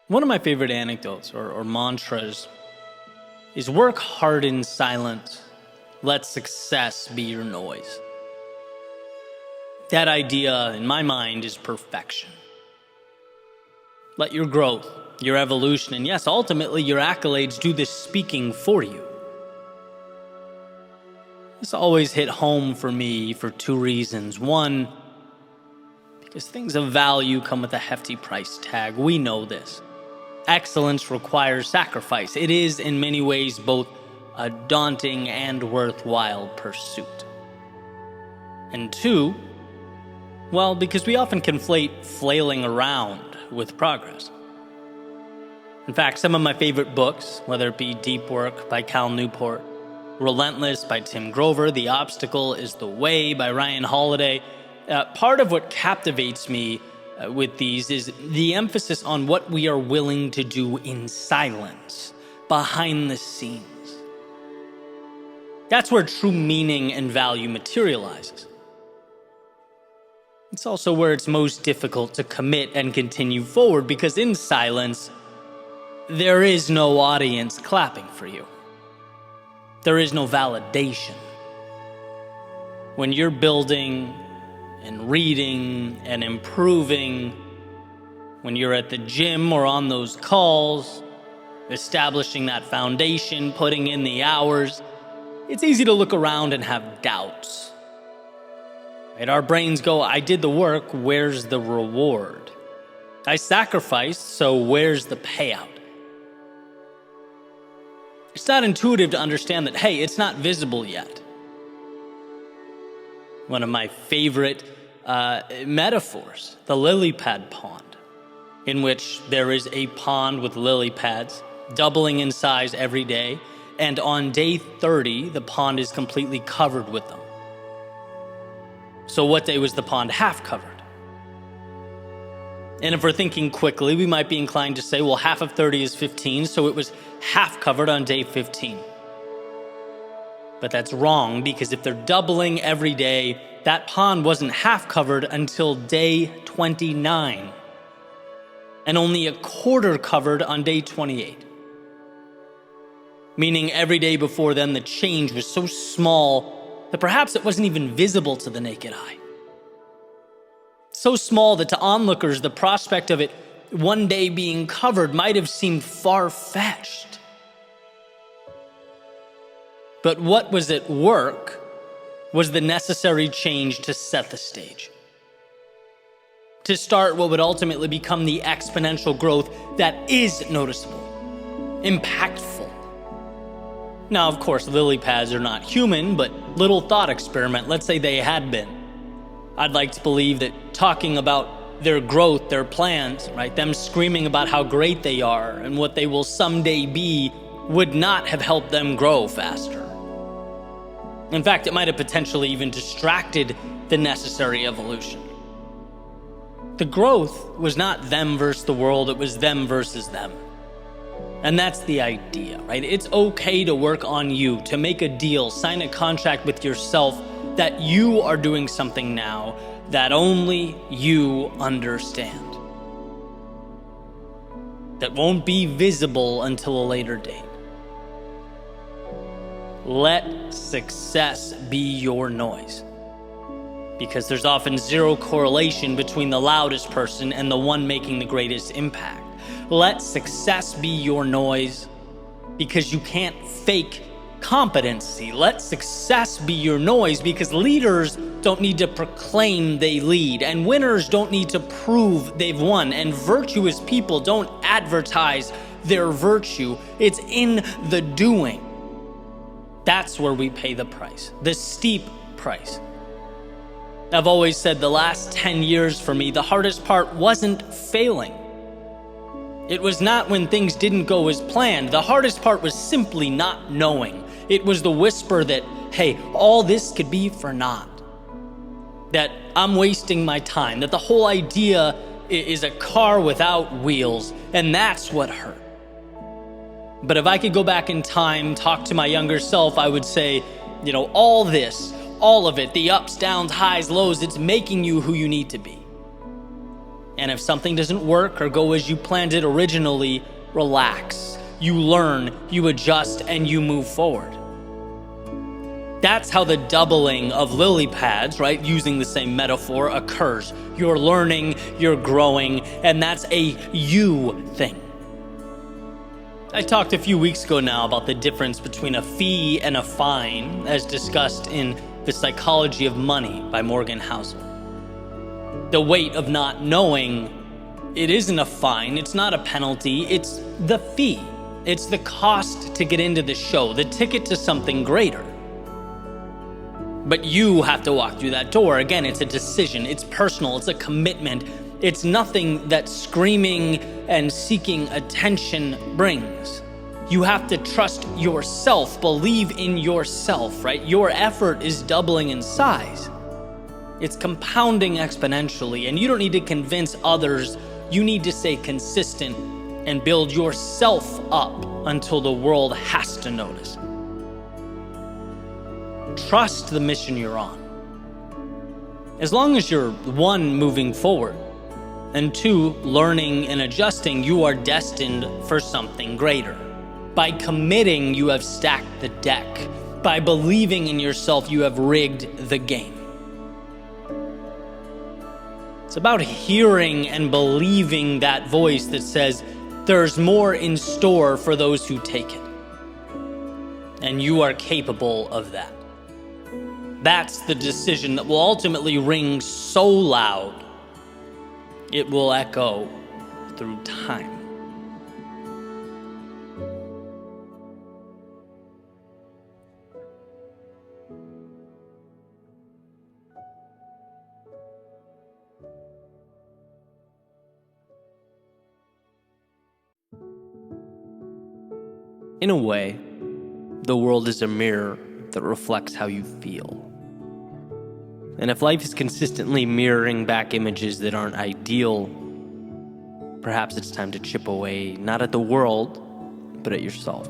One of my favorite anecdotes or mantras is work hard in silence, let success be your noise. That idea, in my mind, is perfection. Let your growth, your evolution, and yes, ultimately your accolades do the speaking for you. This always hit home for me for two reasons. One, because things of value come with a hefty price tag. We know this. Excellence requires sacrifice. It is, in many ways, both a daunting and worthwhile pursuit. And two, well, because we often conflate flailing around with progress. In fact, some of my favorite books, whether it be Deep Work by Cal Newport, Relentless by Tim Grover, The Obstacle is the Way by Ryan Holiday, part of what captivates me with these is the emphasis on what we are willing to do in silence, behind the scenes. That's where true meaning and value materializes. It's also where it's most difficult to commit and continue forward, because in silence, there is no audience clapping for you. There is no validation. When you're building and reading and improving, when you're at the gym or on those calls, establishing that foundation, putting in the hours, it's easy to look around and have doubts. Right? Our brains go, I did the work, where's the reward? I sacrificed, so where's the payout? It's not intuitive to understand that, hey, it's not visible yet. One of my favorite metaphors, the lily pad pond, in which there is a pond with lily pads doubling in size every day, and on day 30, the pond is completely covered with them. So what day was the pond half covered? And if we're thinking quickly, we might be inclined to say, well, half of 30 is 15, so it was half covered on day 15. But that's wrong, because if they're doubling every day, that pond wasn't half covered until day 29, and only a quarter covered on day 28. Meaning every day before then, the change was so small that perhaps it wasn't even visible to the naked eye. So small that to onlookers, the prospect of it one day being covered might have seemed far-fetched. But what was at work was the necessary change to set the stage, to start what would ultimately become the exponential growth that is noticeable, impactful. Now, of course, lily pads are not human, but little thought experiment, let's say they had been. I'd like to believe that talking about their growth, their plans, right, them screaming about how great they are and what they will someday be would not have helped them grow faster. In fact, it might have potentially even distracted the necessary evolution. The growth was not them versus the world, it was them versus them. And that's the idea, right? It's okay to work on you, to make a deal, sign a contract with yourself that you are doing something now that only you understand, that won't be visible until a later date. Let success be your noise, because there's often zero correlation between the loudest person and the one making the greatest impact. Let success be your noise, because you can't fake competency. Let success be your noise, because leaders don't need to proclaim they lead, and winners don't need to prove they've won, and virtuous people don't advertise their virtue. It's in the doing. That's where we pay the price, the steep price. I've always said the last 10 years for me, the hardest part wasn't failing. It was not when things didn't go as planned. The hardest part was simply not knowing. It was the whisper that, hey, all this could be for naught. That I'm wasting my time, that the whole idea is a car without wheels, and that's what hurt. But if I could go back in time, talk to my younger self, I would say, all this, all of it, the ups, downs, highs, lows, it's making you who you need to be. And if something doesn't work or go as you planned it originally, relax. You learn, you adjust, and you move forward. That's how the doubling of lily pads, right, using the same metaphor, occurs. You're learning, you're growing, and that's a you thing. I talked a few weeks ago now about the difference between a fee and a fine, as discussed in The Psychology of Money by Morgan Housel. The weight of not knowing, it isn't a fine, it's not a penalty, it's the fee. It's the cost to get into the show, the ticket to something greater. But you have to walk through that door. Again, it's a decision, it's personal, it's a commitment. It's nothing that screaming and seeking attention brings. You have to trust yourself, believe in yourself, right? Your effort is doubling in size. It's compounding exponentially, and you don't need to convince others. You need to stay consistent and build yourself up until the world has to notice. Trust the mission you're on. As long as you're, one, moving forward, and two, learning and adjusting, you are destined for something greater. By committing, you have stacked the deck. By believing in yourself, you have rigged the game. It's about hearing and believing that voice that says, there's more in store for those who take it. And you are capable of that. That's the decision that will ultimately ring so loud, it will echo through time. In a way, the world is a mirror that reflects how you feel. And if life is consistently mirroring back images that aren't ideal, perhaps it's time to chip away, not at the world, but at yourself.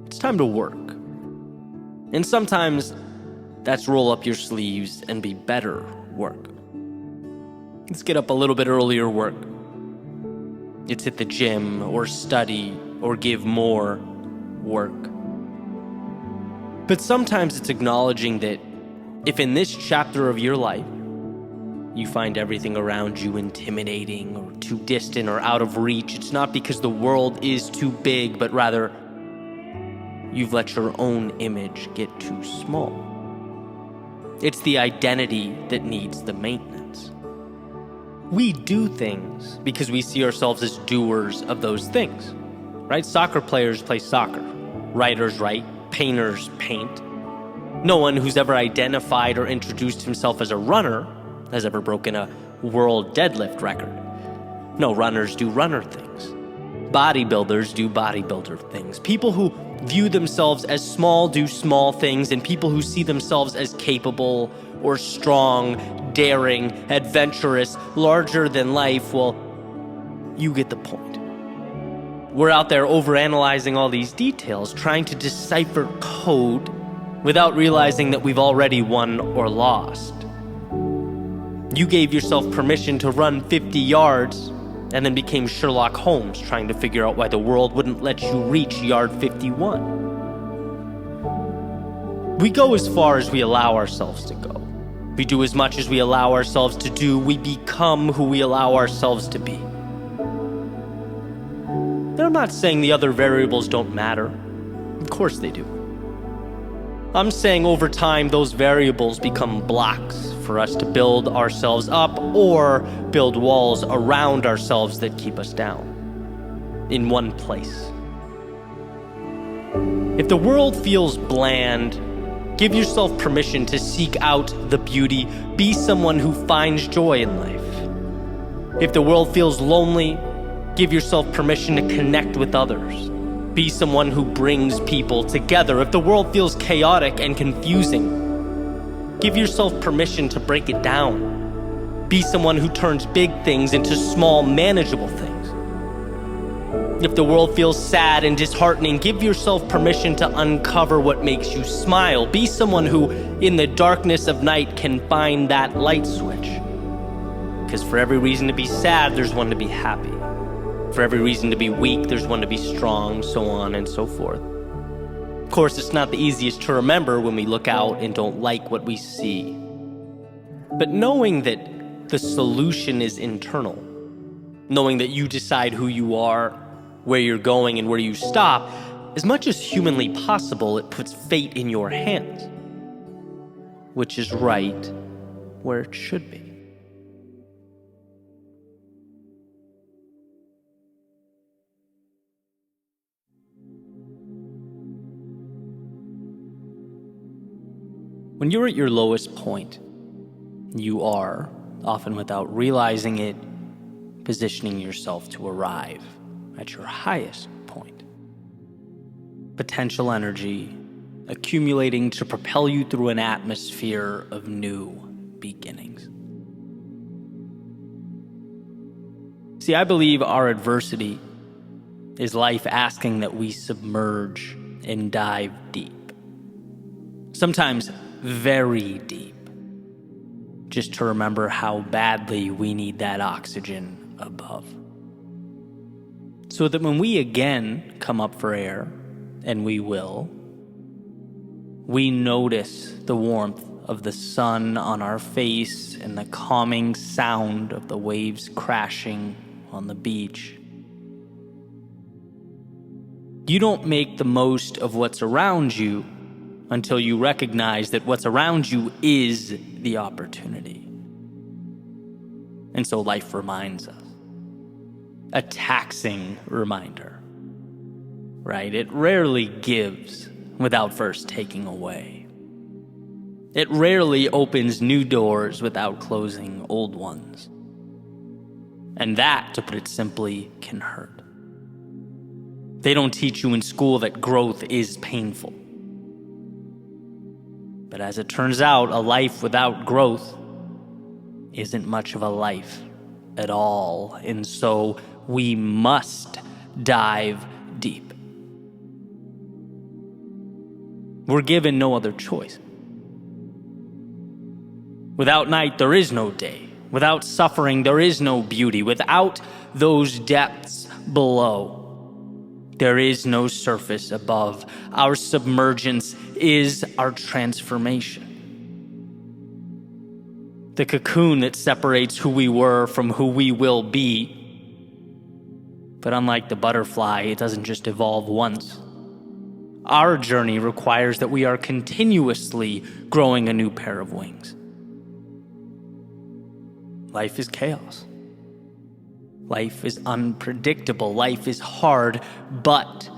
It's time to work. And sometimes that's roll up your sleeves and be better work. Let's get up a little bit earlier work. It's hit the gym or study or give more work. But sometimes it's acknowledging that if in this chapter of your life, you find everything around you intimidating or too distant or out of reach, it's not because the world is too big, but rather you've let your own image get too small. It's the identity that needs the maintenance. We do things because we see ourselves as doers of those things, right? Soccer players play soccer, writers write, painters paint. No one who's ever identified or introduced himself as a runner has ever broken a world deadlift record. No, runners do runner things. Bodybuilders do bodybuilder things. People who view themselves as small do small things, and people who see themselves as capable or strong, daring, adventurous, larger than life, well, you get the point. We're out there overanalyzing all these details, trying to decipher code without realizing that we've already won or lost. You gave yourself permission to run 50 yards and then became Sherlock Holmes trying to figure out why the world wouldn't let you reach yard 51. We go as far as we allow ourselves to go. We do as much as we allow ourselves to do. We become who we allow ourselves to be. I'm not saying the other variables don't matter. Of course they do. I'm saying over time, those variables become blocks for us to build ourselves up or build walls around ourselves that keep us down in one place. If the world feels bland, give yourself permission to seek out the beauty. Be someone who finds joy in life. If the world feels lonely, give yourself permission to connect with others. Be someone who brings people together. If the world feels chaotic and confusing, give yourself permission to break it down. Be someone who turns big things into small, manageable things. If the world feels sad and disheartening, give yourself permission to uncover what makes you smile. Be someone who, in the darkness of night, can find that light switch. Because for every reason to be sad, there's one to be happy. For every reason to be weak, there's one to be strong, so on and so forth. Of course, it's not the easiest to remember when we look out and don't like what we see. But knowing that the solution is internal, knowing that you decide who you are, where you're going, and where you stop, as much as humanly possible, it puts fate in your hands, which is right where it should be. When you're at your lowest point, you are, often without realizing it, positioning yourself to arrive at your highest point. Potential energy accumulating to propel you through an atmosphere of new beginnings. See, I believe our adversity is life asking that we submerge and dive deep. Sometimes very deep, just to remember how badly we need that oxygen above. So that when we again come up for air, and we will, we notice the warmth of the sun on our face and the calming sound of the waves crashing on the beach. You don't make the most of what's around you until you recognize that what's around you is the opportunity. And so life reminds us. A taxing reminder, right? It rarely gives without first taking away. It rarely opens new doors without closing old ones. And that, to put it simply, can hurt. They don't teach you in school that growth is painful. But as it turns out, a life without growth isn't much of a life at all. And so we must dive deep. We're given no other choice. Without night, there is no day. Without suffering, there is no beauty. Without those depths below, there is no surface above. Our submergence is our transformation. The cocoon that separates who we were from who we will be. But unlike the butterfly, it doesn't just evolve once. Our journey requires that we are continuously growing a new pair of wings. Life is chaos. Life is unpredictable. Life is hard, but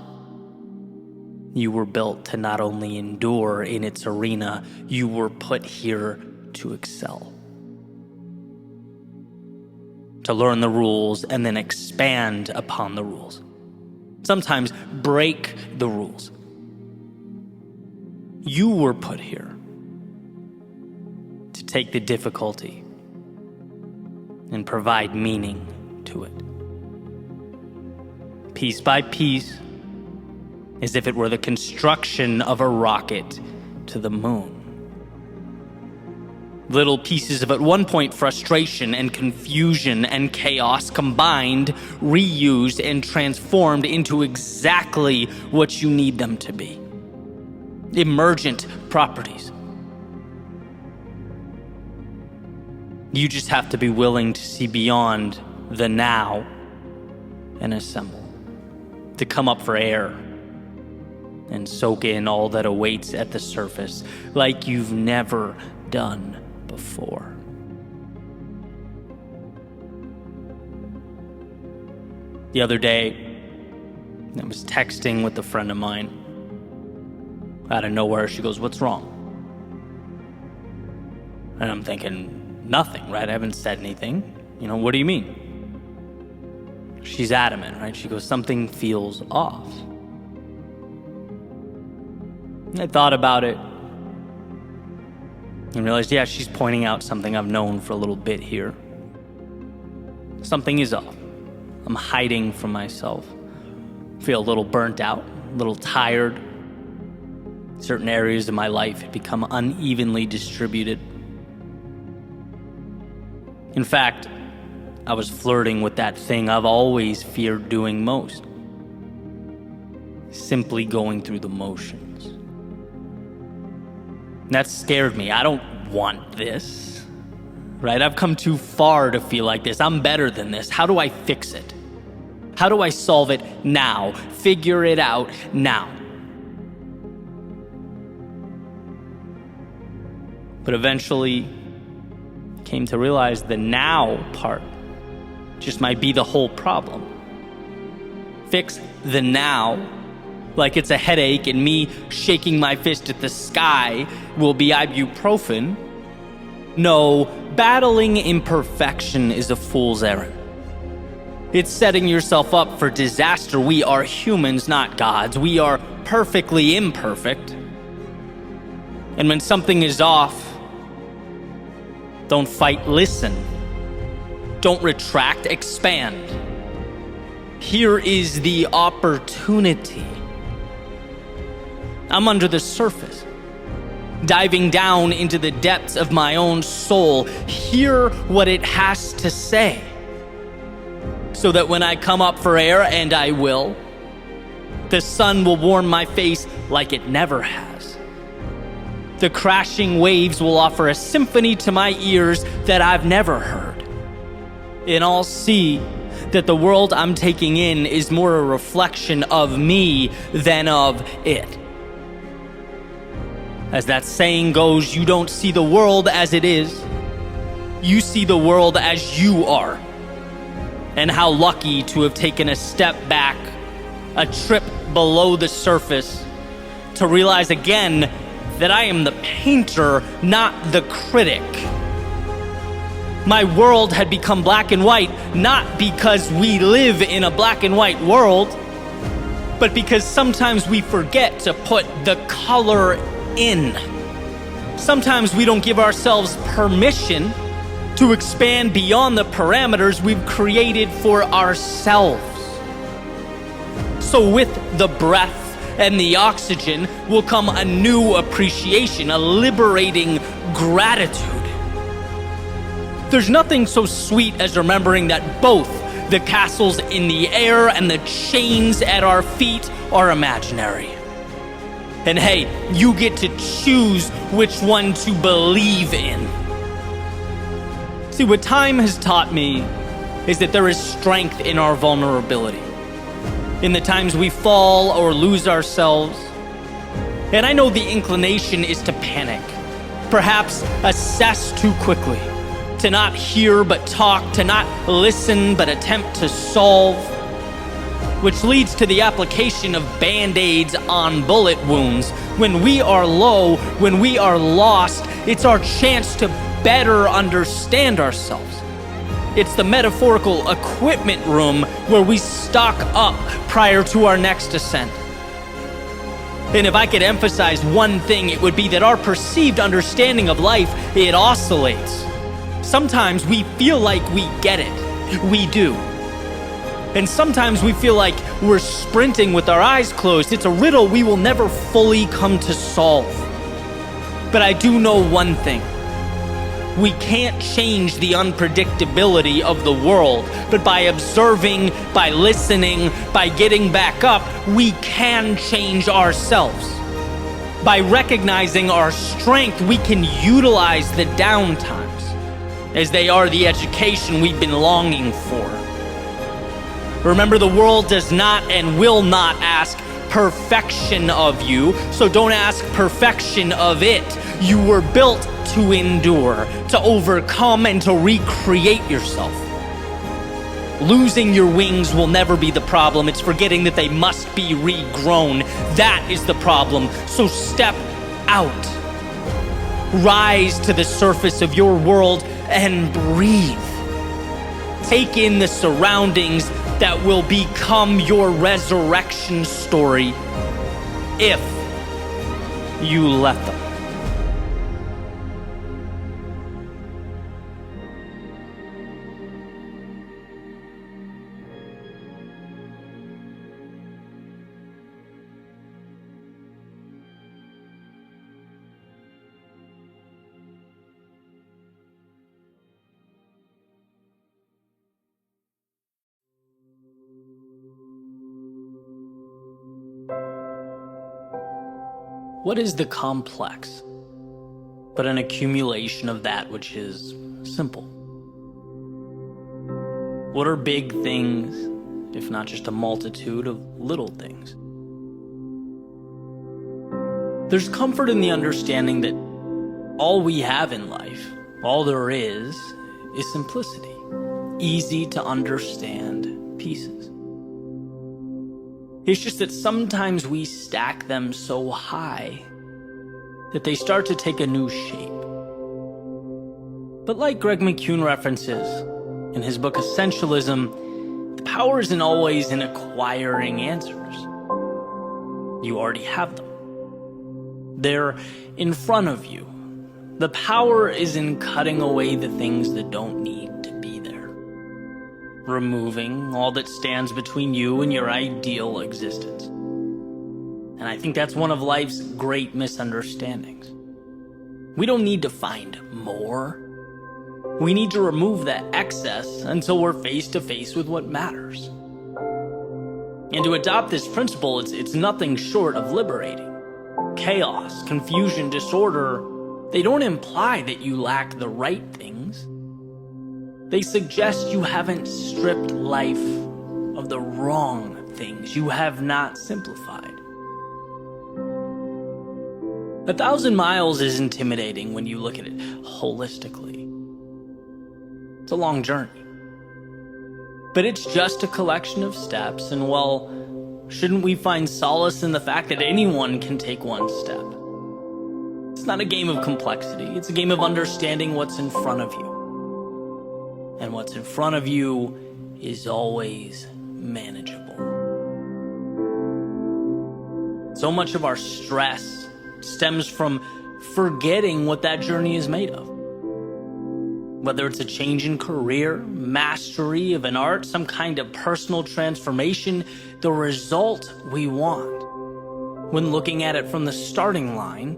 you were built to not only endure in its arena, you were put here to excel. To learn the rules and then expand upon the rules. Sometimes break the rules. You were put here to take the difficulty and provide meaning to it. Piece by piece, as if it were the construction of a rocket to the moon. Little pieces of at one point frustration and confusion and chaos combined, reused, and transformed into exactly what you need them to be. Emergent properties. You just have to be willing to see beyond the now and assemble. To come up for air and soak in all that awaits at the surface like you've never done before. The other day, I was texting with a friend of mine. Out of nowhere, she goes, "What's wrong?" And I'm thinking, nothing, right? I haven't said anything. What do you mean? She's adamant, right? She goes, "Something feels off." And I thought about it and realized, yeah, she's pointing out something I've known for a little bit here. Something is off. I'm hiding from myself. Feel a little burnt out, a little tired. Certain areas of my life had become unevenly distributed. In fact, I was flirting with that thing I've always feared doing most. Simply going through the motions. That scared me. I don't want this, right? I've come too far to feel like this. I'm better than this. How do I fix it? How do I solve it now? Figure it out now. But eventually came to realize the now part just might be the whole problem. Fix the now, like it's a headache and me shaking my fist at the sky will be ibuprofen. No, battling imperfection is a fool's errand. It's setting yourself up for disaster. We are humans, not gods. We are perfectly imperfect. And when something is off, don't fight, listen. Don't retract, expand. Here is the opportunity. I'm under the surface, diving down into the depths of my own soul. Hear what it has to say, so that when I come up for air, and I will, the sun will warm my face like it never has. The crashing waves will offer a symphony to my ears that I've never heard. And I'll see that the world I'm taking in is more a reflection of me than of it. As that saying goes, you don't see the world as it is. You see the world as you are. And how lucky to have taken a step back, a trip below the surface, to realize again that I am the painter, not the critic. My world had become black and white, not because we live in a black and white world, but because sometimes we forget to put the color in. Sometimes we don't give ourselves permission to expand beyond the parameters we've created for ourselves. So with the breath and the oxygen will come a new appreciation, a liberating gratitude. There's nothing so sweet as remembering that both the castles in the air and the chains at our feet are imaginary. And hey, you get to choose which one to believe in. See, what time has taught me is that there is strength in our vulnerability, in the times we fall or lose ourselves. And I know the inclination is to panic, perhaps assess too quickly, to not hear but talk, to not listen but attempt to solve, which leads to the application of band-aids on bullet wounds. When we are low, when we are lost, it's our chance to better understand ourselves. It's the metaphorical equipment room where we stock up prior to our next ascent. And if I could emphasize one thing, it would be that our perceived understanding of life, it oscillates. Sometimes we feel like we get it. We do. And sometimes we feel like we're sprinting with our eyes closed. It's a riddle we will never fully come to solve. But I do know one thing. We can't change the unpredictability of the world, but by observing, by listening, by getting back up, we can change ourselves. By recognizing our strength, we can utilize the downtimes, as they are the education we've been longing for. Remember, the world does not and will not ask perfection of you, so don't ask perfection of it. You were built to endure, to overcome, and to recreate yourself. Losing your wings will never be the problem. It's forgetting that they must be regrown. That is the problem. So step out. Rise to the surface of your world and breathe. Take in the surroundings that will become your resurrection story if you let them. What is the complex but an accumulation of that which is simple? What are big things, if not just a multitude of little things? There's comfort in the understanding that all we have in life, all there is simplicity, easy to understand pieces. It's just that sometimes we stack them so high that they start to take a new shape. But like Greg McCune references in his book Essentialism, the power isn't always in acquiring answers. You already have them. They're in front of you. The power is in cutting away the things that don't need to be there, removing all that stands between you and your ideal existence. And I think that's one of life's great misunderstandings. We don't need to find more. We need to remove that excess until we're face to face with what matters. And to adopt this principle, it's nothing short of liberating. Chaos, confusion, disorder, they don't imply that you lack the right things. They suggest you haven't stripped life of the wrong things. You have not simplified. 1,000 miles is intimidating when you look at it holistically. It's a long journey. But it's just a collection of steps, and well, shouldn't we find solace in the fact that anyone can take one step? It's not a game of complexity. It's a game of understanding what's in front of you. And what's in front of you is always manageable. So much of our stress stems from forgetting what that journey is made of. Whether it's a change in career, mastery of an art, some kind of personal transformation, the result we want, when looking at it from the starting line,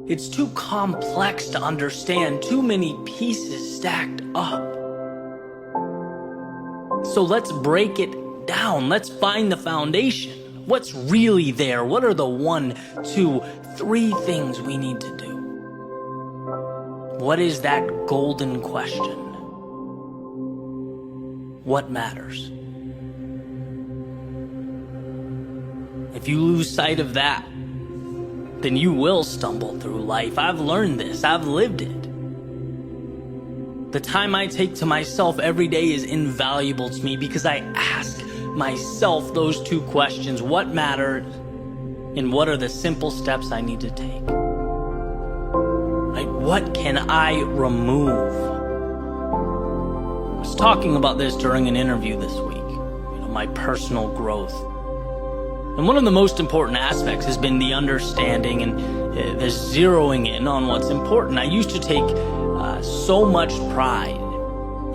it's too complex to understand, too many pieces stacked up. So let's break it down. Let's find the foundation. What's really there? What are the 1, 2, 3 things we need to do? What is that golden question? What matters? If you lose sight of that, then you will stumble through life. I've learned this. I've lived it. The time I take to myself every day is invaluable to me because I ask myself those 2 questions. What matters? And what are the simple steps I need to take? What can I remove? I was talking about this during an interview this week, my personal growth. And one of the most important aspects has been the understanding and the zeroing in on what's important. I used to take so much pride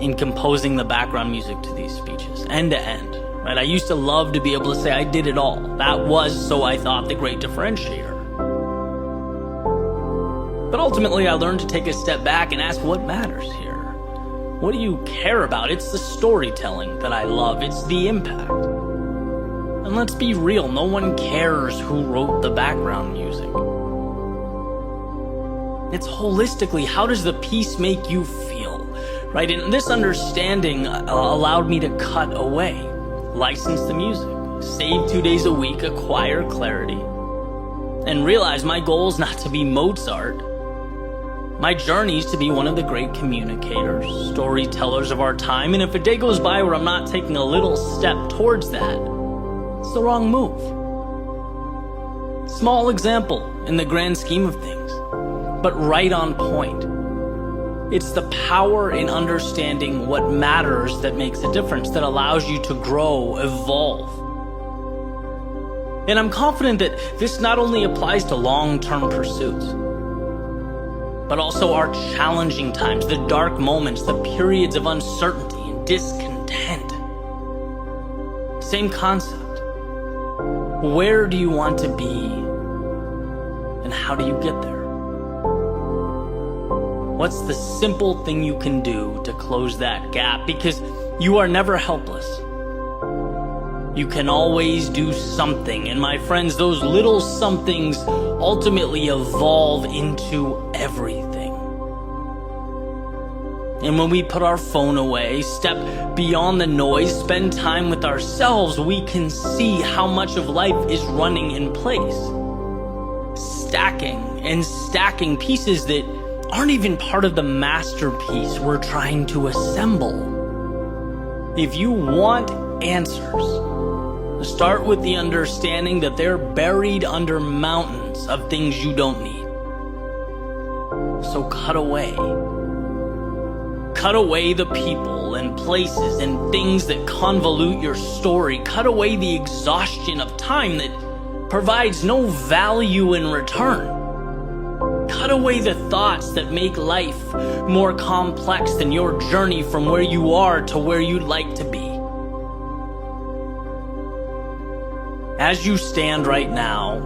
in composing the background music to these speeches, end to end. Right? I used to love to be able to say I did it all. That was, so I thought, the great differentiator. But ultimately, I learned to take a step back and ask what matters here. What do you care about? It's the storytelling that I love. It's the impact. And let's be real, no one cares who wrote the background music. It's holistically, how does the piece make you feel? Right? And this understanding allowed me to cut away, license the music, save 2 days a week, acquire clarity, and realize my goal is not to be Mozart. My journey is to be one of the great communicators, storytellers of our time, and if a day goes by where I'm not taking a little step towards that, it's the wrong move. Small example in the grand scheme of things, but right on point. It's the power in understanding what matters that makes a difference, that allows you to grow, evolve. And I'm confident that this not only applies to long-term pursuits, but also our challenging times, the dark moments, the periods of uncertainty and discontent. Same concept. Where do you want to be, and how do you get there? What's the simple thing you can do to close that gap? Because you are never helpless. You can always do something. And my friends, those little somethings ultimately evolve into everything. And when we put our phone away, step beyond the noise, spend time with ourselves, we can see how much of life is running in place. Stacking and stacking pieces that aren't even part of the masterpiece we're trying to assemble. If you want answers, start with the understanding that they're buried under mountains of things you don't need. So cut away. Cut away the people and places and things that convolute your story. Cut away the exhaustion of time that provides no value in return. Cut away the thoughts that make life more complex than your journey from where you are to where you'd like to be. As you stand right now,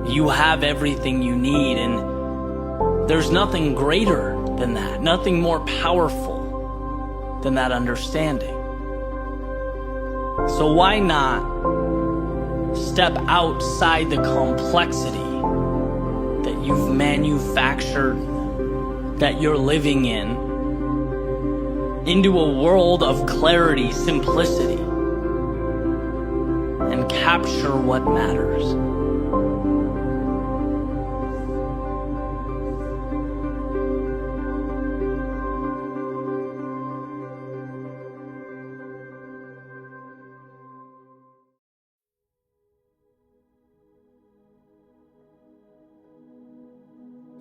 you have everything you need, and there's nothing greater than that, nothing more powerful than that understanding. So why not step outside the complexity that you've manufactured, that you're living in, into a world of clarity, simplicity, and capture what matters.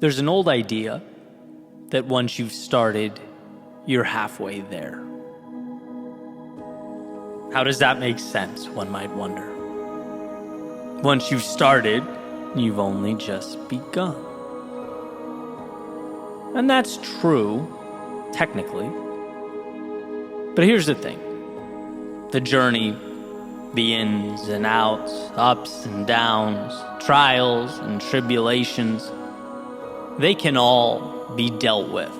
There's an old idea that once you've started, you're halfway there. How does that make sense, one might wonder? Once you've started, you've only just begun. And that's true, technically. But here's the thing. The journey, the ins and outs, ups and downs, trials and tribulations, they can all be dealt with.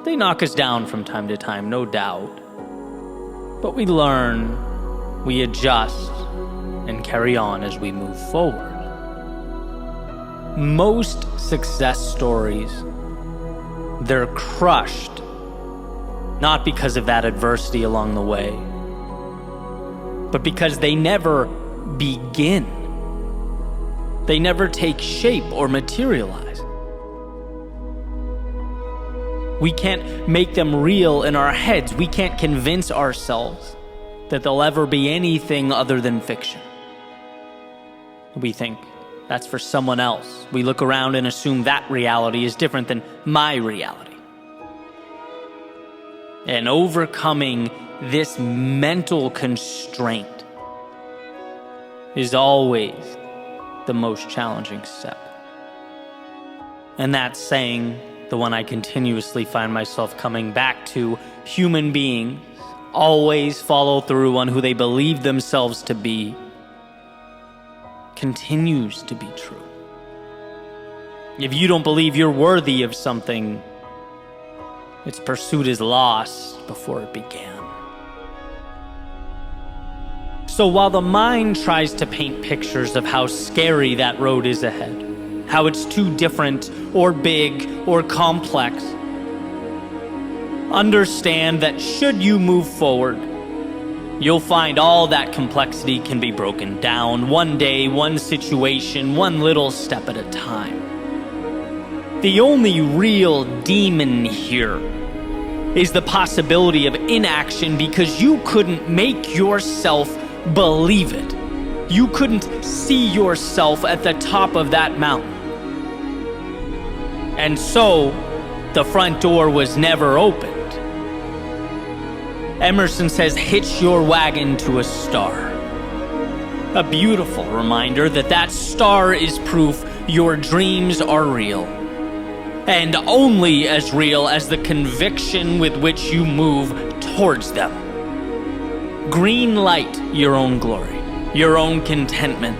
They knock us down from time to time, no doubt. But we learn, we adjust, and carry on as we move forward. Most success stories, they're crushed, not because of that adversity along the way, but because they never begin. They never take shape or materialize. We can't make them real in our heads. We can't convince ourselves that they'll ever be anything other than fiction. We think that's for someone else. We look around and assume that reality is different than my reality. And overcoming this mental constraint is always the most challenging step. And that saying, the one I continuously find myself coming back to, human beings always follow through on who they believe themselves to be, continues to be true. If you don't believe you're worthy of something, its pursuit is lost before it began. So while the mind tries to paint pictures of how scary that road is ahead, how it's too different or big or complex, understand that should you move forward, you'll find all that complexity can be broken down one day, one situation, one little step at a time. The only real demon here is the possibility of inaction, because you couldn't make yourself believe it. You couldn't see yourself at the top of that mountain. And so, the front door was never opened. Emerson says, hitch your wagon to a star. A beautiful reminder that that star is proof your dreams are real. And only as real as the conviction with which you move towards them. Green light your own glory, your own contentment.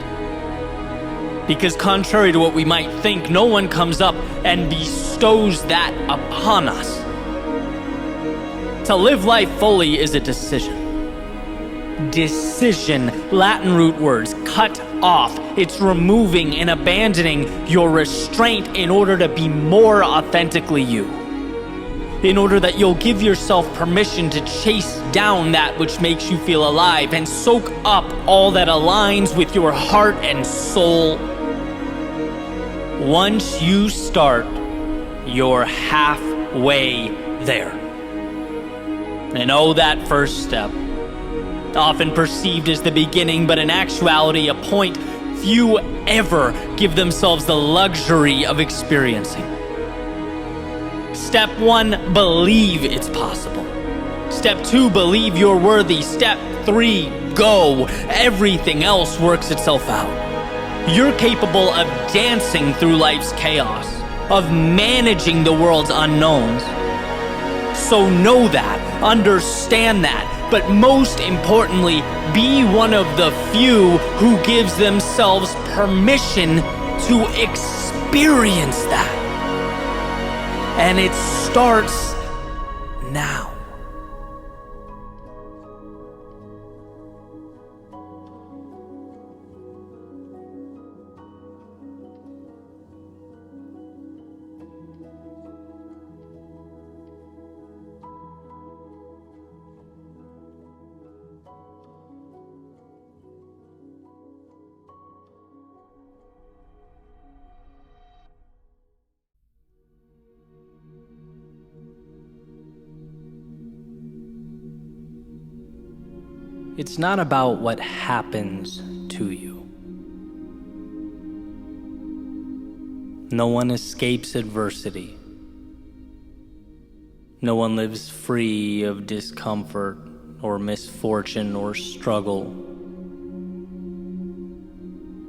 Because contrary to what we might think, no one comes up and bestows that upon us. To live life fully is a decision. decision. Latin root words, cut off. It's removing and abandoning your restraint in order to be more authentically you. In order that you'll give yourself permission to chase down that which makes you feel alive and soak up all that aligns with your heart and soul. Once you start, you're halfway there. And oh, that first step, often perceived as the beginning, but in actuality a point few ever give themselves the luxury of experiencing. Step 1, believe it's possible. Step 2, believe you're worthy. Step 3, go. Everything else works itself out. You're capable of dancing through life's chaos, of managing the world's unknowns. So know that, understand that, but most importantly, be one of the few who gives themselves permission to experience that. And it starts now. It's not about what happens to you. No one escapes adversity. No one lives free of discomfort or misfortune or struggle.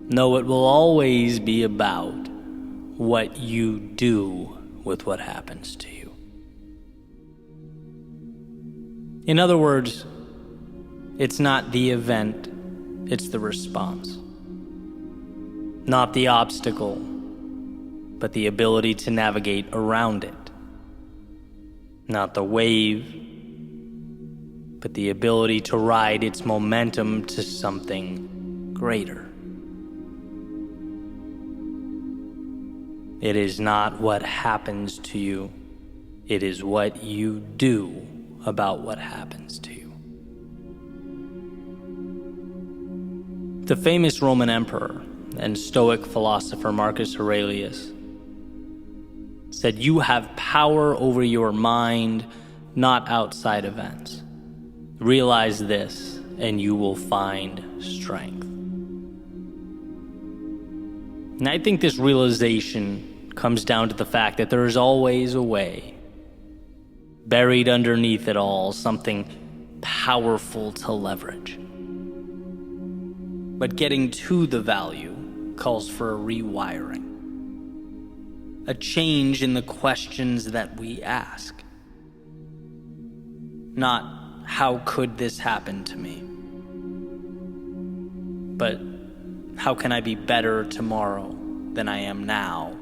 No, it will always be about what you do with what happens to you. In other words, it's not the event, it's the response. Not the obstacle, but the ability to navigate around it. Not the wave, but the ability to ride its momentum to something greater. It is not what happens to you, it is what you do about what happens to you. The famous Roman emperor and Stoic philosopher Marcus Aurelius said, "You have power over your mind, not outside events. Realize this, and you will find strength." And I think this realization comes down to the fact that there is always a way. Buried underneath it all, something powerful to leverage. But getting to the value calls for a rewiring. A change in the questions that we ask. Not, how could this happen to me? But, how can I be better tomorrow than I am now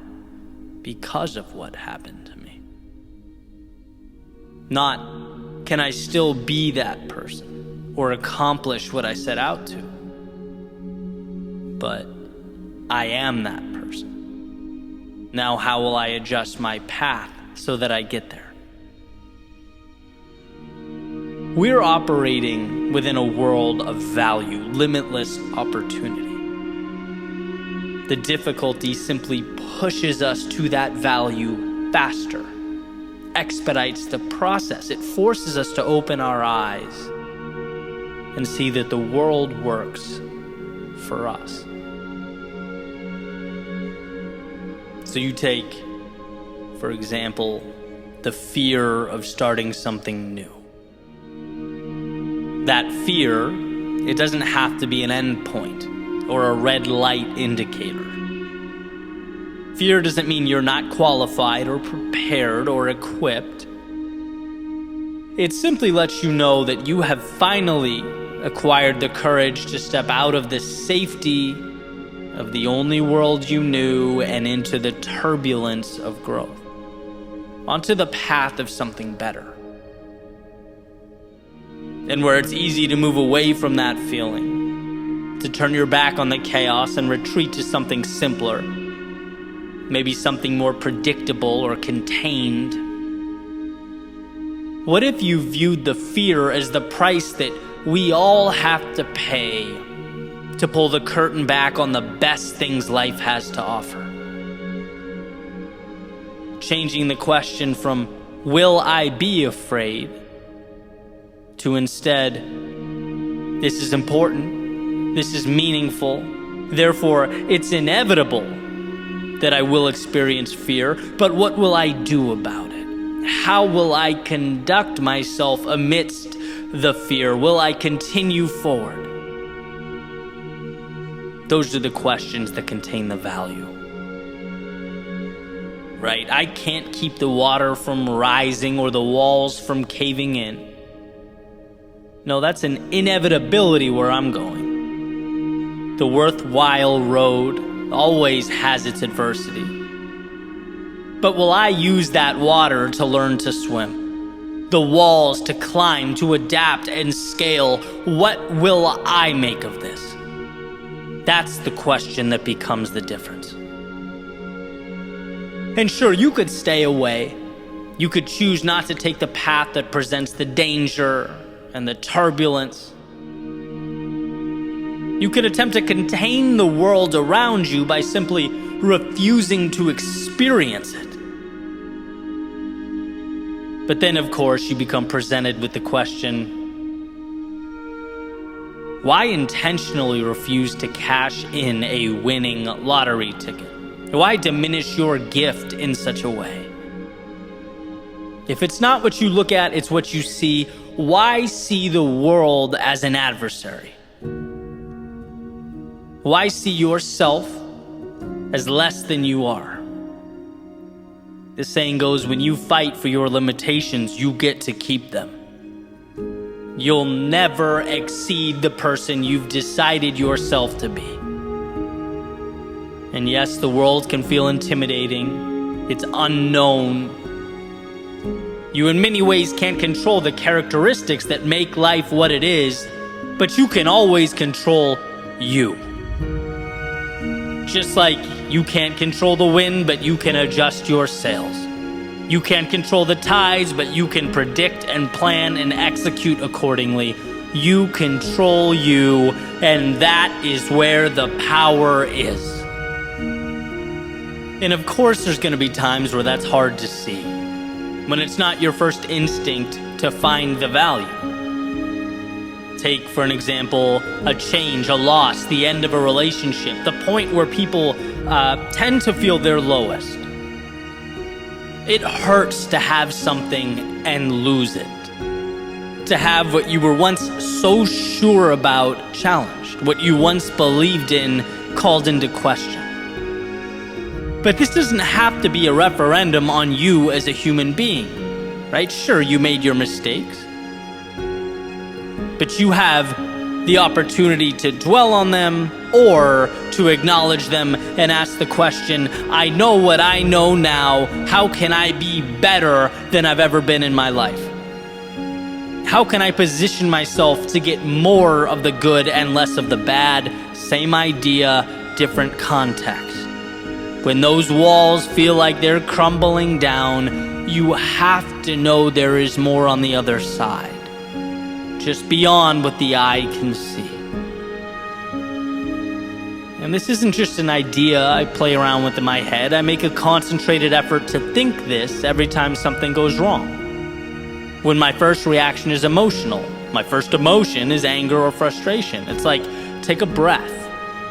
because of what happened to me? Not, can I still be that person or accomplish what I set out to? But, I am that person. Now how will I adjust my path so that I get there? We're operating within a world of value, limitless opportunity. The difficulty simply pushes us to that value faster, expedites the process. It forces us to open our eyes and see that the world works for us. So you take, for example, the fear of starting something new. That fear, it doesn't have to be an endpoint or a red light indicator. Fear doesn't mean you're not qualified or prepared or equipped. It simply lets you know that you have finally acquired the courage to step out of the safety of the only world you knew and into the turbulence of growth, onto the path of something better. and where it's easy to move away from that feeling, to turn your back on the chaos and retreat to something simpler, maybe something more predictable or contained. What if you viewed the fear as the price that we all have to pay to pull the curtain back on the best things life has to offer? Changing the question from, will I be afraid, to instead, this is important, this is meaningful, therefore it's inevitable that I will experience fear, but what will I do about it? How will I conduct myself amidst the fear? Will I continue forward? Those are the questions that contain the value. Right? I can't keep the water from rising or the walls from caving in. No, that's an inevitability where I'm going. The worthwhile road always has its adversity. But will I use that water to learn to swim? The walls to climb, to adapt and scale? What will I make of this? That's the question that becomes the difference. And sure, you could stay away. You could choose not to take the path that presents the danger and the turbulence. You could attempt to contain the world around you by simply refusing to experience it. But then, of course, you become presented with the question, why intentionally refuse to cash in a winning lottery ticket? Why diminish your gift in such a way? If it's not what you look at, it's what you see. Why see the world as an adversary? Why see yourself as less than you are? The saying goes, when you fight for your limitations, you get to keep them. You'll never exceed the person you've decided yourself to be. And yes, the world can feel intimidating. It's unknown. You in many ways can't control the characteristics that make life what it is, but you can always control you. Just like you can't control the wind, but you can adjust your sails. You can't control the tides, but you can predict and plan and execute accordingly. You control you, and that is where the power is. And of course, there's going to be times where that's hard to see, when it's not your first instinct to find the value. Take, for an example, a change, a loss, the end of a relationship, the point where people tend to feel their lowest. It hurts to have something and lose it. To have what you were once so sure about challenged, what you once believed in called into question. But this doesn't have to be a referendum on you as a human being, right? Sure, you made your mistakes, but you have the opportunity to dwell on them or to acknowledge them and ask the question, I know what I know now. How can I be better than I've ever been in my life? How can I position myself to get more of the good and less of the bad? Same idea, different context. When those walls feel like they're crumbling down, you have to know there is more on the other side, just beyond what the eye can see. And this isn't just an idea I play around with in my head. I make a concentrated effort to think this every time something goes wrong. When my first reaction is emotional, my first emotion is anger or frustration. It's like, take a breath,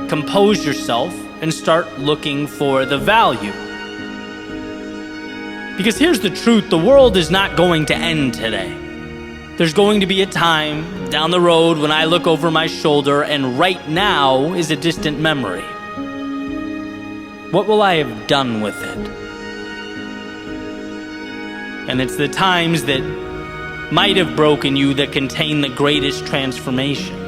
compose yourself, and start looking for the value. Because here's the truth, the world is not going to end today. There's going to be a time down the road when I look over my shoulder and right now is a distant memory. What will I have done with it? And it's the times that might have broken you that contain the greatest transformation.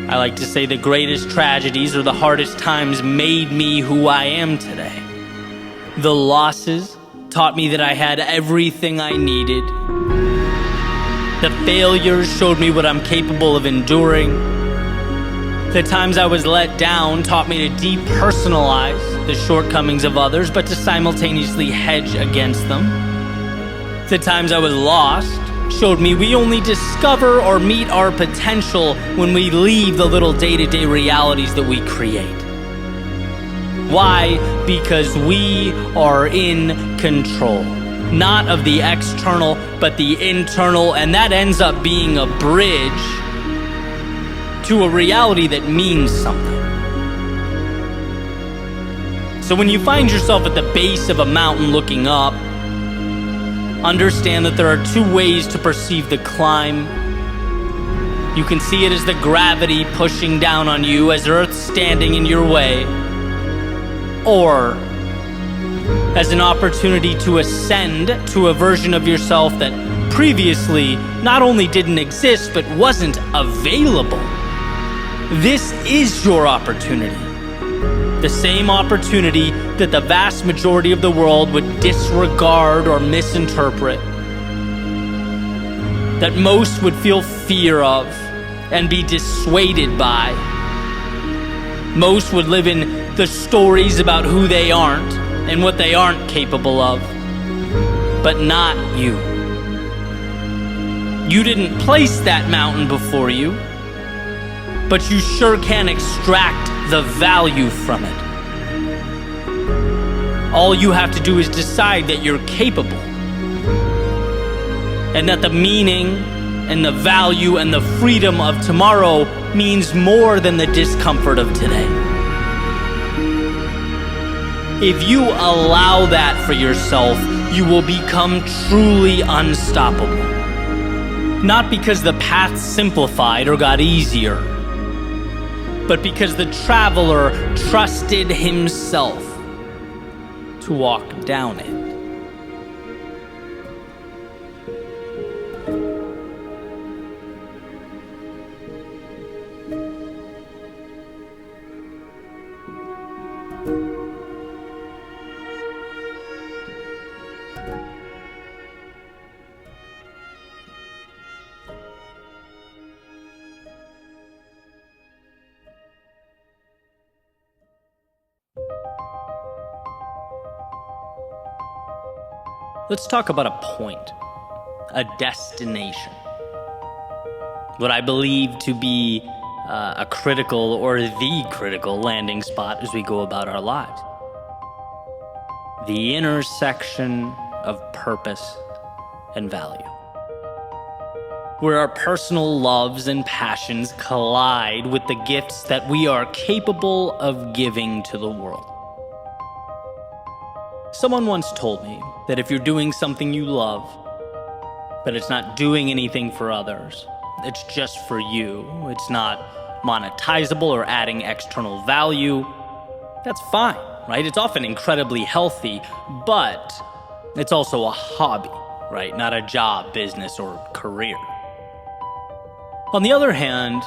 I like to say the greatest tragedies or the hardest times made me who I am today. The losses taught me that I had everything I needed. The failures showed me what I'm capable of enduring. The times I was let down taught me to depersonalize the shortcomings of others, but to simultaneously hedge against them. The times I was lost showed me we only discover or meet our potential when we leave the little day-to-day realities that we create. Why? Because we are in control. Not of the external, but the internal, and that ends up being a bridge to a reality that means something. So when you find yourself at the base of a mountain looking up, understand that there are two ways to perceive the climb. You can see it as the gravity pushing down on you, as Earth standing in your way, or as an opportunity to ascend to a version of yourself that previously not only didn't exist, but wasn't available. This is your opportunity. The same opportunity that the vast majority of the world would disregard or misinterpret, that most would feel fear of and be dissuaded by. Most would live in the stories about who they aren't and what they aren't capable of, but not you. You didn't place that mountain before you, but you sure can extract the value from it. All you have to do is decide that you're capable, and that the meaning and the value and the freedom of tomorrow means more than the discomfort of today. If you allow that for yourself, you will become truly unstoppable. Not because the path simplified or got easier, but because the traveler trusted himself to walk down it. Let's talk about a point, a destination. What I believe to be a critical or the critical landing spot as we go about our lives. The intersection of purpose and value. Where our personal loves and passions collide with the gifts that we are capable of giving to the world. Someone once told me that if you're doing something you love, but it's not doing anything for others, it's just for you, it's not monetizable or adding external value, that's fine, right? It's often incredibly healthy, but it's also a hobby, right? Not a job, business, or career. On the other hand,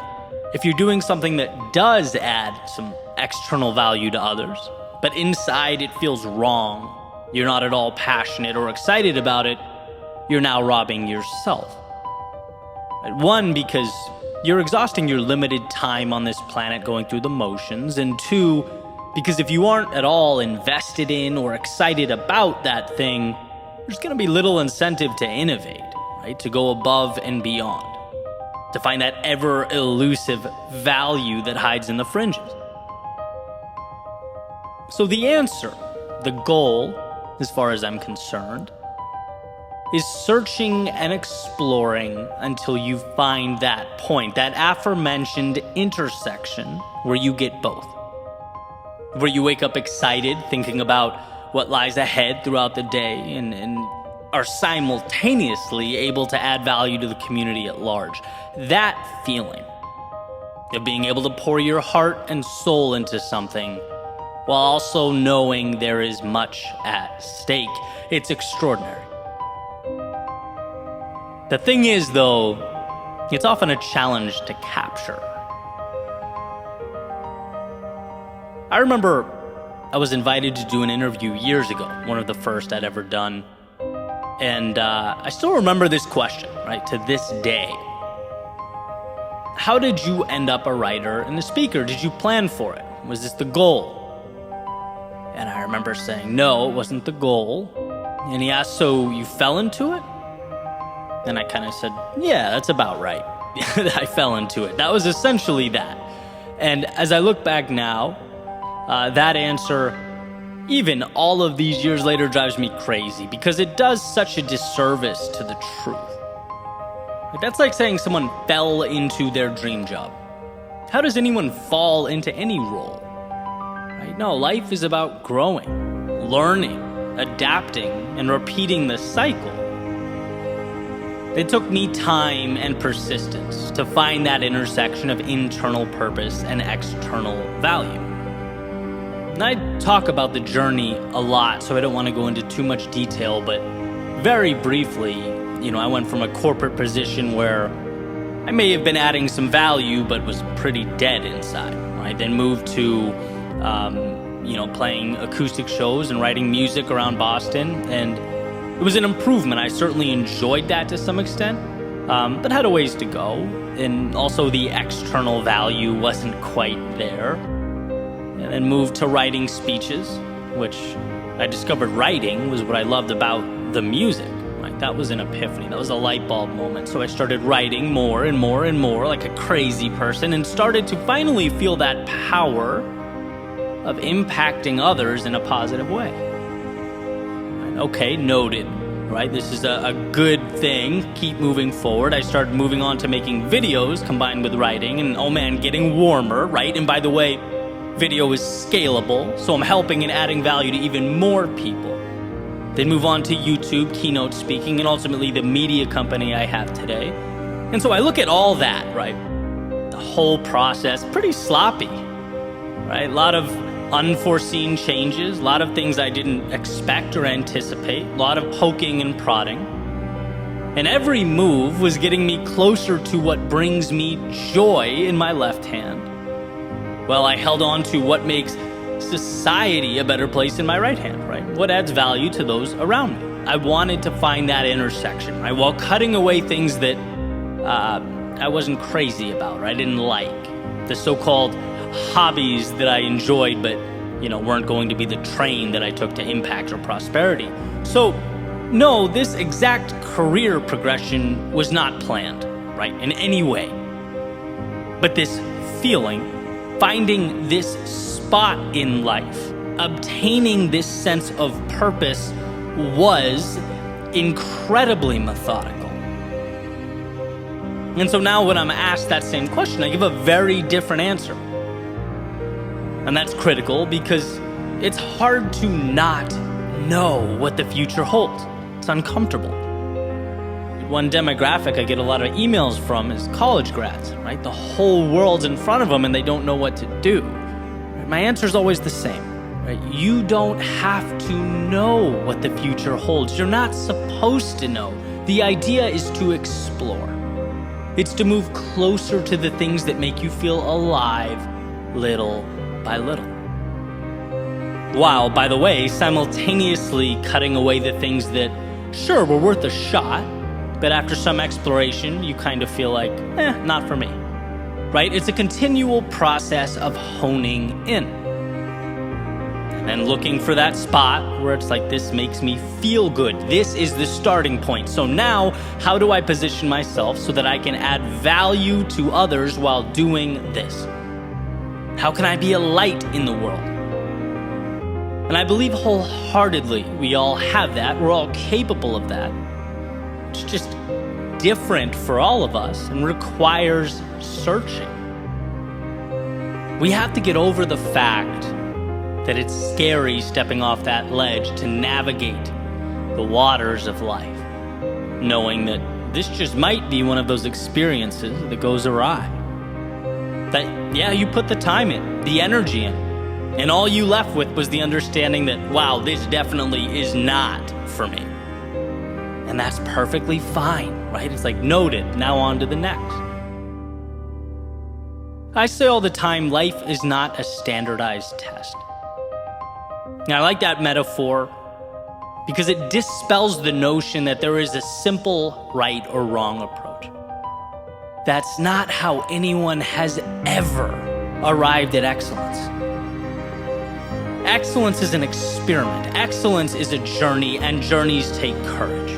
if you're doing something that does add some external value to others, but inside it feels wrong, you're not at all passionate or excited about it, you're now robbing yourself. One, because you're exhausting your limited time on this planet going through the motions, and two, because if you aren't at all invested in or excited about that thing, there's going to be little incentive to innovate, right? To go above and beyond, to find that ever elusive value that hides in the fringes. So the answer, the goal, as far as I'm concerned, is searching and exploring until you find that point, that aforementioned intersection where you get both. Where you wake up excited, thinking about what lies ahead throughout the day, and are simultaneously able to add value to the community at large. That feeling of being able to pour your heart and soul into something while also knowing there is much at stake. It's extraordinary. The thing is, though, it's often a challenge to capture. I remember I was invited to do an interview years ago, one of the first I'd ever done. And I still remember this question, right, to this day. How did you end up a writer and a speaker? Did you plan for it? Was this the goal? And I remember saying, no, it wasn't the goal. And he asked, so you fell into it? And I kind of said, yeah, that's about right. I fell into it. That was essentially that. And as I look back now, that answer, even all of these years later, drives me crazy because it does such a disservice to the truth. That's like saying someone fell into their dream job. How does anyone fall into any role? Right? No, life is about growing, learning, adapting, and repeating the cycle. It took me time and persistence to find that intersection of internal purpose and external value. And I talk about the journey a lot, so I don't want to go into too much detail, but very briefly, I went from a corporate position where I may have been adding some value, but was pretty dead inside. I then moved to, playing acoustic shows and writing music around Boston, and it was an improvement. I certainly enjoyed that to some extent, but had a ways to go. And also the external value wasn't quite there. And then moved to writing speeches, which I discovered writing was what I loved about the music. That was an epiphany. That was a light bulb moment. So I started writing more and more and more like a crazy person and started to finally feel that power of impacting others in a positive way. Okay, noted, right? This is a good thing. Keep moving forward. I started moving on to making videos combined with writing and, oh man, getting warmer, right? And by the way, video is scalable, so I'm helping and adding value to even more people. Then move on to YouTube, keynote speaking, and ultimately the media company I have today. And so I look at all that, right? The whole process, pretty sloppy, right? A lot of unforeseen changes, a lot of things I didn't expect or anticipate, a lot of poking and prodding. And every move was getting me closer to what brings me joy in my left hand, while I held on to what makes society a better place in my right hand, right? What adds value to those around me? I wanted to find that intersection, right? While cutting away things that I wasn't crazy about, right? I didn't like. The so-called hobbies that I enjoyed, but, weren't going to be the train that I took to impact or prosperity. So, no, this exact career progression was not planned, right? In any way. But this feeling, finding this spot in life, obtaining this sense of purpose was incredibly methodical. And so now when I'm asked that same question, I give a very different answer. And that's critical because it's hard to not know what the future holds. It's uncomfortable. One demographic I get a lot of emails from is college grads, right? The whole world's in front of them and they don't know what to do. My answer is always the same, right? You don't have to know what the future holds. You're not supposed to know. The idea is to explore. It's to move closer to the things that make you feel alive little by little. While, by the way, simultaneously cutting away the things that, sure, were worth a shot, but after some exploration, you kind of feel like, not for me. Right? It's a continual process of honing in and looking for that spot where it's like, this makes me feel good. This is the starting point. So now, how do I position myself so that I can add value to others while doing this? How can I be a light in the world? And I believe wholeheartedly we all have that. We're all capable of that. It's just different for all of us and requires searching. We have to get over the fact that it's scary stepping off that ledge to navigate the waters of life, knowing that this just might be one of those experiences that goes awry. That, yeah, you put the time in, the energy in, and all you left with was the understanding that, wow, this definitely is not for me. And that's perfectly fine, right? It's like, noted, now on to the next. I say all the time, life is not a standardized test. Now, I like that metaphor because it dispels the notion that there is a simple right or wrong approach. That's not how anyone has ever arrived at excellence. Excellence is an experiment. Excellence is a journey, and journeys take courage.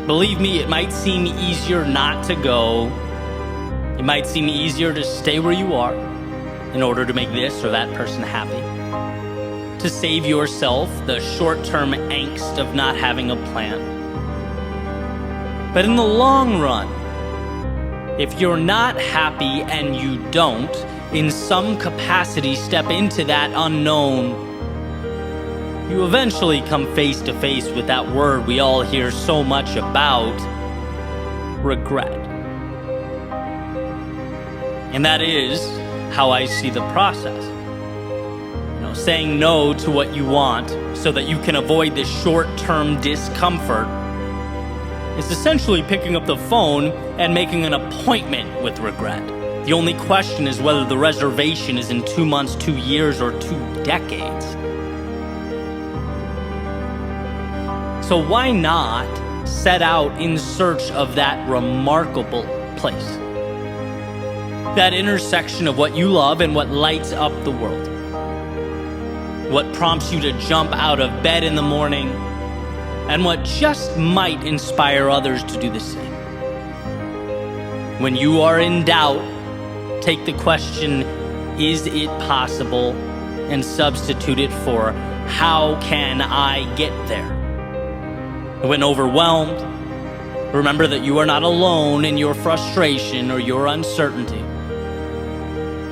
Believe me, it might seem easier not to go. It might seem easier to stay where you are in order to make this or that person happy, to save yourself the short-term angst of not having a plan. But in the long run, if you're not happy and you don't, in some capacity, step into that unknown, you eventually come face to face with that word we all hear so much about, regret. And that is how I see the process. Saying no to what you want so that you can avoid the short-term discomfort is essentially picking up the phone and making an appointment with regret. The only question is whether the reservation is in 2 months, 2 years, or 2 decades. So why not set out in search of that remarkable place? That intersection of what you love and what lights up the world. What prompts you to jump out of bed in the morning, and what just might inspire others to do the same. When you are in doubt, take the question, is it possible, and substitute it for, how can I get there? When overwhelmed, remember that you are not alone in your frustration or your uncertainty.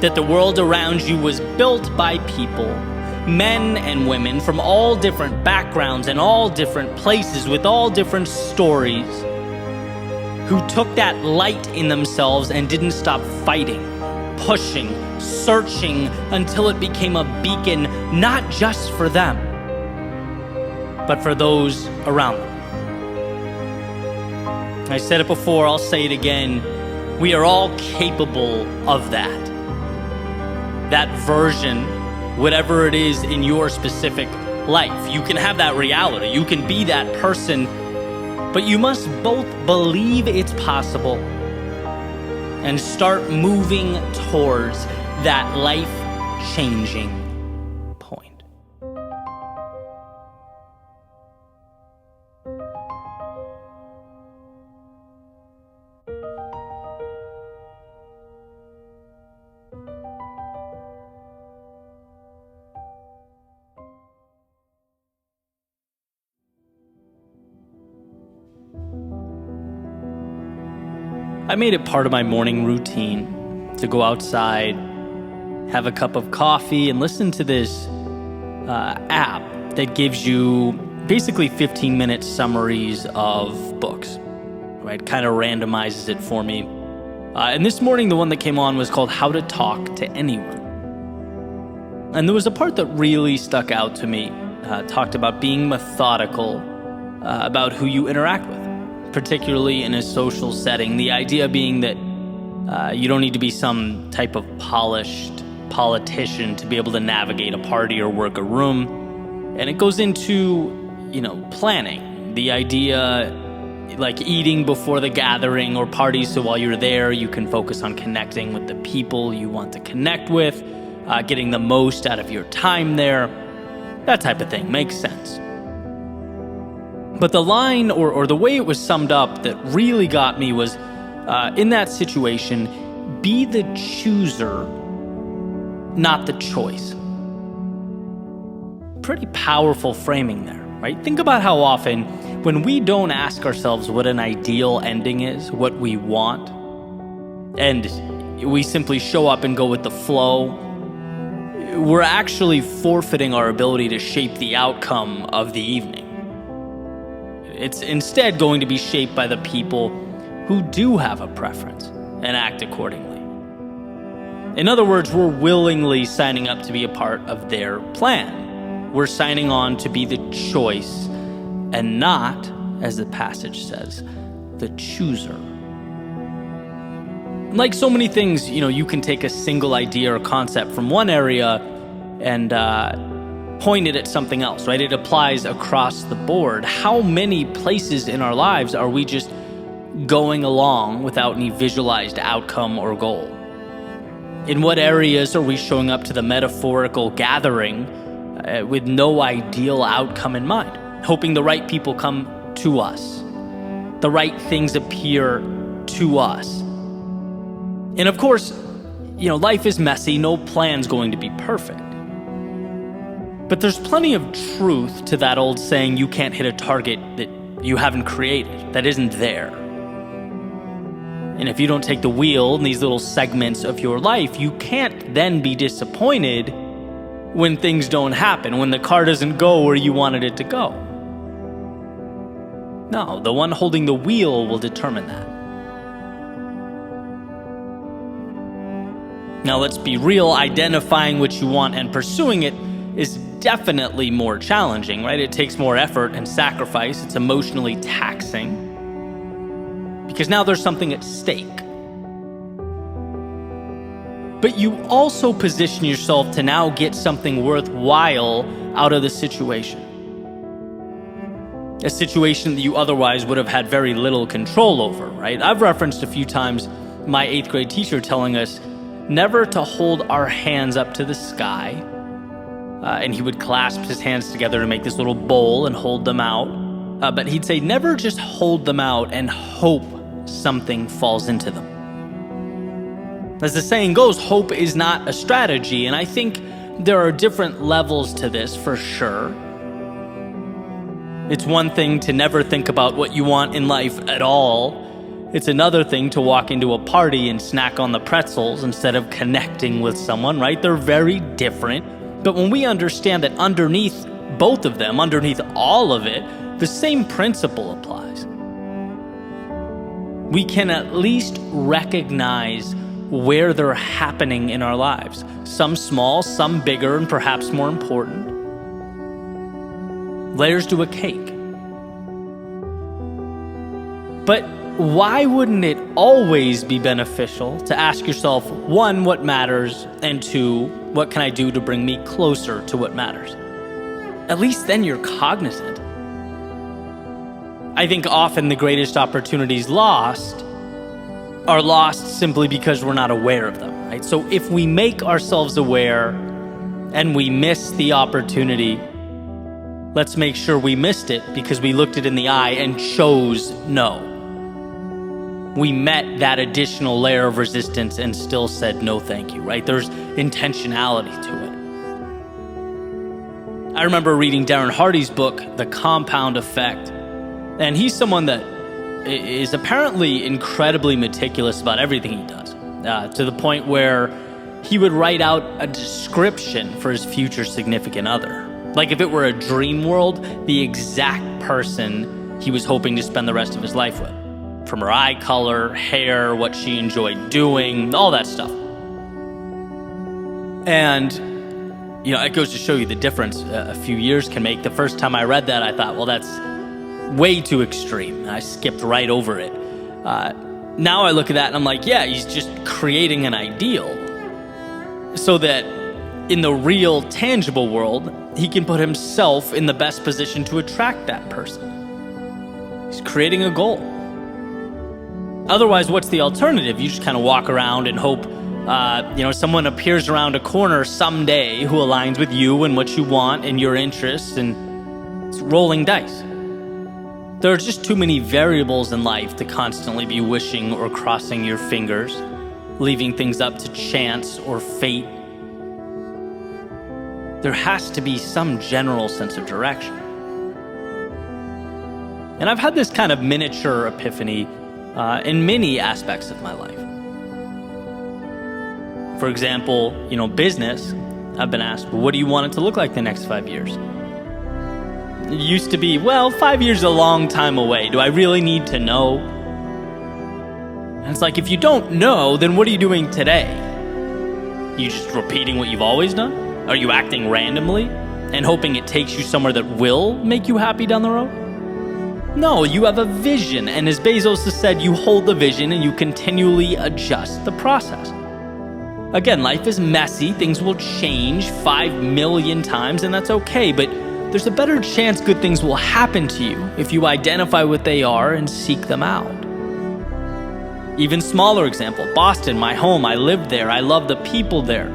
That the world around you was built by people, men and women from all different backgrounds and all different places with all different stories, who took that light in themselves and didn't stop fighting, pushing, searching until it became a beacon not just for them, but for those around them. I said it before, I'll say it again. We are all capable of that. That version, whatever it is in your specific life. You can have that reality. You can be that person, but you must both believe it's possible and start moving towards that life-changing point. I made it part of my morning routine to go outside, have a cup of coffee, and listen to this app that gives you basically 15-minute summaries of books, right? Kind of randomizes it for me. And this morning, the one that came on was called How to Talk to Anyone. And there was a part that really stuck out to me. Talked about being methodical about who you interact with, particularly in a social setting. The idea being that you don't need to be some type of polished politician to be able to navigate a party or work a room. And it goes into, planning. The idea, like eating before the gathering or party, so while you're there, you can focus on connecting with the people you want to connect with, getting the most out of your time there. That type of thing makes sense. But the line or the way it was summed up that really got me was, in that situation, be the chooser, not the choice. Pretty powerful framing there, right? Think about how often when we don't ask ourselves what an ideal ending is, what we want, and we simply show up and go with the flow, we're actually forfeiting our ability to shape the outcome of the evening. It's instead going to be shaped by the people who do have a preference and act accordingly. In other words, we're willingly signing up to be a part of their plan. We're signing on to be the choice and not, as the passage says, the chooser. Like so many things, you can take a single idea or concept from one area and pointed at something else, right? It applies across the board. How many places in our lives are we just going along without any visualized outcome or goal? In what areas are we showing up to the metaphorical gathering with no ideal outcome in mind, hoping the right people come to us, the right things appear to us? And of course, life is messy. No plan's going to be perfect. But there's plenty of truth to that old saying, you can't hit a target that you haven't created, that isn't there. And if you don't take the wheel in these little segments of your life, you can't then be disappointed when things don't happen, when the car doesn't go where you wanted it to go. No, the one holding the wheel will determine that. Now, let's be real, identifying what you want and pursuing it is definitely more challenging, right? It takes more effort and sacrifice. It's emotionally taxing because now there's something at stake. But you also position yourself to now get something worthwhile out of the situation. A situation that you otherwise would have had very little control over, right? I've referenced a few times my 8th grade teacher telling us never to hold our hands up to the sky. And he would clasp his hands together to make this little bowl and hold them out. But he'd say, never just hold them out and hope something falls into them. As the saying goes, hope is not a strategy. And I think there are different levels to this for sure. It's one thing to never think about what you want in life at all. It's another thing to walk into a party and snack on the pretzels instead of connecting with someone, right? They're very different. But when we understand that underneath both of them, underneath all of it, the same principle applies. We can at least recognize where they're happening in our lives. Some small, some bigger, and perhaps more important. Layers to a cake. But why wouldn't it always be beneficial to ask yourself, 1, what matters, and 2, what can I do to bring me closer to what matters? At least then you're cognizant. I think often the greatest opportunities are lost simply because we're not aware of them, right? So if we make ourselves aware and we miss the opportunity, let's make sure we missed it because we looked it in the eye and chose no. We met that additional layer of resistance and still said no thank you, right? There's intentionality to it. I remember reading Darren Hardy's book, The Compound Effect, and he's someone that is apparently incredibly meticulous about everything he does, to the point where he would write out a description for his future significant other. Like if it were a dream world, the exact person he was hoping to spend the rest of his life with. From her eye color, hair, what she enjoyed doing, all that stuff. And, it goes to show you the difference a few years can make. The first time I read that, I thought, well, that's way too extreme. I skipped right over it. Now I look at that and I'm like, yeah, he's just creating an ideal so that in the real, tangible world, he can put himself in the best position to attract that person. He's creating a goal. Otherwise, what's the alternative? You just kind of walk around and hope, someone appears around a corner someday who aligns with you and what you want and your interests, and it's rolling dice. There are just too many variables in life to constantly be wishing or crossing your fingers, leaving things up to chance or fate. There has to be some general sense of direction. And I've had this kind of miniature epiphany in many aspects of my life. For example, business, I've been asked, well, what do you want it to look like the next 5 years? It used to be, 5 years is a long time away. Do I really need to know? And it's like, if you don't know, then what are you doing today? You just repeating what you've always done? Are you acting randomly and hoping it takes you somewhere that will make you happy down the road? No, you have a vision, and as Bezos has said, you hold the vision and you continually adjust the process. Again, life is messy, things will change 5 million times, and that's okay, but there's a better chance good things will happen to you if you identify what they are and seek them out. Even smaller example, Boston, my home, I lived there, I love the people there.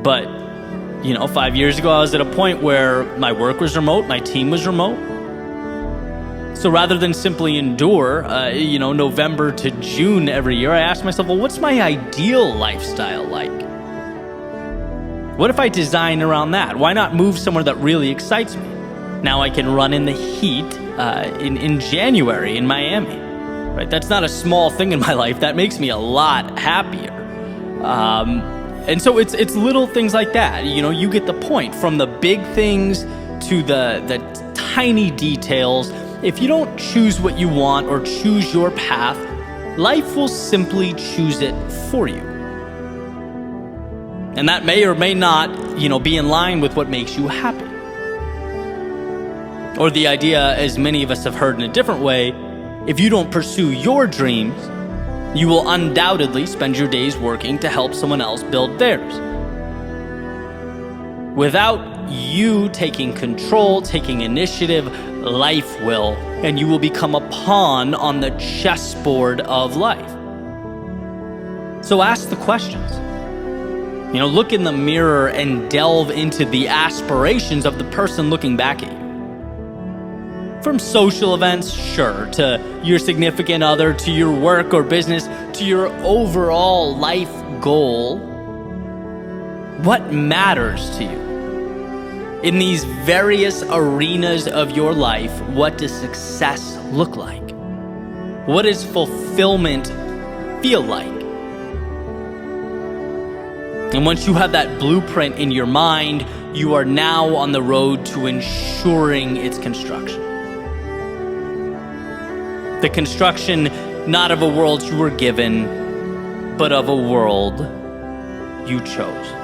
But, 5 years ago I was at a point where my work was remote, my team was remote. So rather than simply endure, November to June every year, I asked myself, well, what's my ideal lifestyle like? What if I design around that? Why not move somewhere that really excites me? Now I can run in the heat in January in Miami, right? That's not a small thing in my life. That makes me a lot happier. And so it's little things like that. You get the point. From the big things to the tiny details. If you don't choose what you want or choose your path, life will simply choose it for you. And that may or may not, be in line with what makes you happy. Or the idea, as many of us have heard in a different way, if you don't pursue your dreams, you will undoubtedly spend your days working to help someone else build theirs. Without you taking control, taking initiative, life will, and you will become a pawn on the chessboard of life. So ask the questions. Look in the mirror and delve into the aspirations of the person looking back at you. From social events, sure, to your significant other, to your work or business, to your overall life goal. What matters to you? In these various arenas of your life, what does success look like? What does fulfillment feel like? And once you have that blueprint in your mind, you are now on the road to ensuring its construction. The construction not of a world you were given, but of a world you chose.